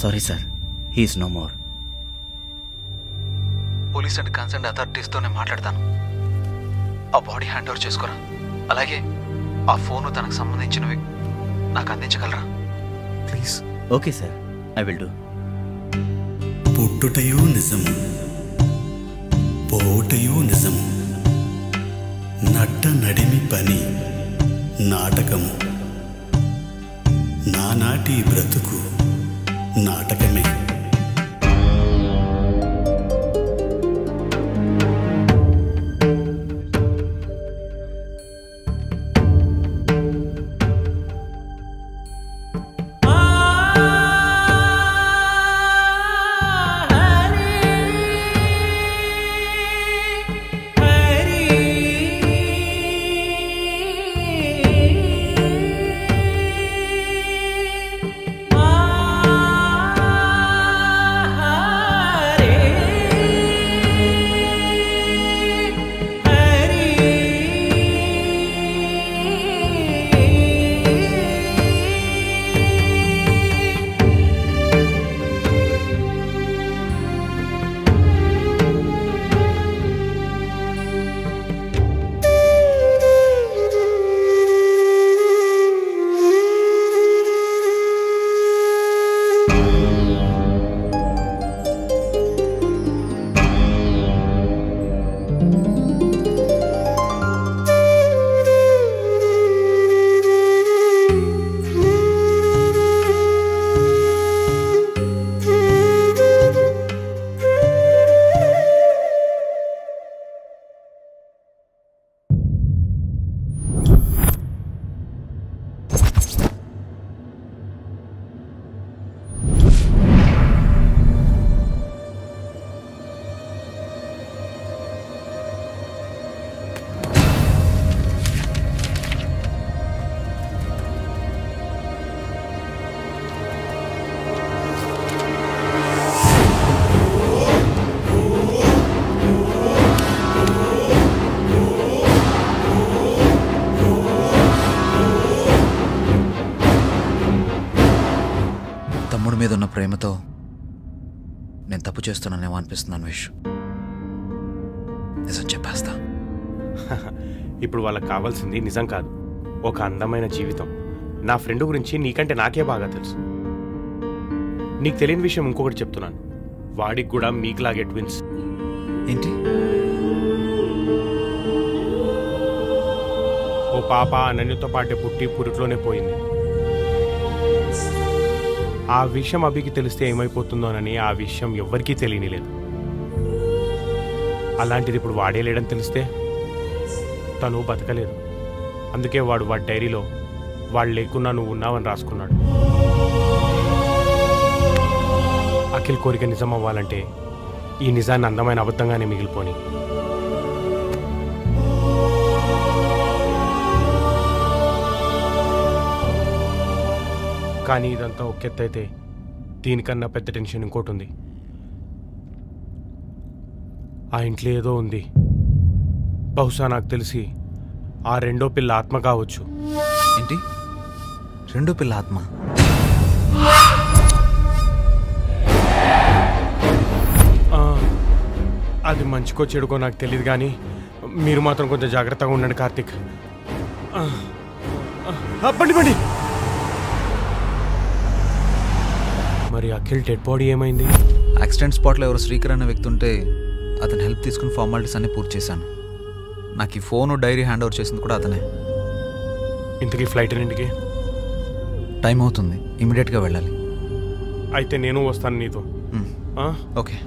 Sorry sir, he's no more. Police and concern అథారిటీస్తో నేను మాట్లాడతాను. ఆ బాడీ హ్యాండ్ ఓవర్ చేసుకోరా. అలాగే ఆ ఫోను తనకు సంబంధించినవి నాకు అందించగలరా please? Okay sir, I will do. పుట్టుటయో నిజము, పోటయో నిజము, నట్ట నడిమి పని నాటకము, నానాటి బ్రతుకు నాటకమే. తమ్ముడి మీద ఉన్న ప్రేమతో నేను తప్పు చేస్తున్నానేమో అనిపిస్తుంది అన్వేష్. నిజం చెప్పేస్తా. ఇప్పుడు వాళ్ళకి కావాల్సింది నిజం కాదు, ఒక అందమైన జీవితం. నా ఫ్రెండ్ గురించి నీకంటే నాకే బాగా తెలుసు. నీకు తెలియని విషయం ఇంకొకటి చెప్తున్నాను. వాడికి కూడా మీకులాగే ట్విన్స్. ఏంటి? ఓ పాప అనన్యతో పాటే పుట్టి పురిట్లోనే పోయింది. ఆ విషయం అభికి తెలిస్తే ఏమైపోతుందోనని ఆ విషయం ఎవ్వరికీ తెలియనిలేదు. అలాంటిది ఇప్పుడు వాడే లేడని తెలిస్తే తను బతకలేదు. అందుకే వాడి డైరీలో వాళ్ళు లేకున్నా నువ్వు ఉన్నావని రాసుకున్నాడు. అఖిల్ కోరిక నిజం అవ్వాలంటే ఈ నిజాన్ని అందమైన అబద్ధంగానే మిగిలిపోని. కానీ ఇదంతా ఒకెత్తైతే దీనికన్నా పెద్ద టెన్షన్ ఇంకోటి ఉంది. ఆ ఇంట్లో ఏదో ఉంది. బహుశా నాకు తెలిసి ఆ రెండో పిల్ల ఆత్మ కావచ్చు. ఏంటి? రెండో పిల్ల ఆత్మ? అది మంచికో చెడుకో నాకు తెలియదు, కానీ మీరు మాత్రం కొంచెం జాగ్రత్తగా ఉండండి కార్తిక్. బండి బండి. మరి అఖిల్ డెడ్ బాడీ ఏమైంది? యాక్సిడెంట్ స్పాట్లో ఎవరు శ్రీకర్ అనే వ్యక్తి ఉంటే అతని హెల్ప్ తీసుకుని ఫార్మాలిటీస్ అన్ని పూర్తి చేశాను. నాకు ఈ ఫోను డైరీ హ్యాండ్ ఓవర్ చేసింది కూడా అతనే. ఇంతకీ ఫ్లైట్ ఎన్నింటికి? టైం అవుతుంది, ఇమీడియట్గా వెళ్ళాలి. అయితే నేను వస్తాను నీతో. ఓకే.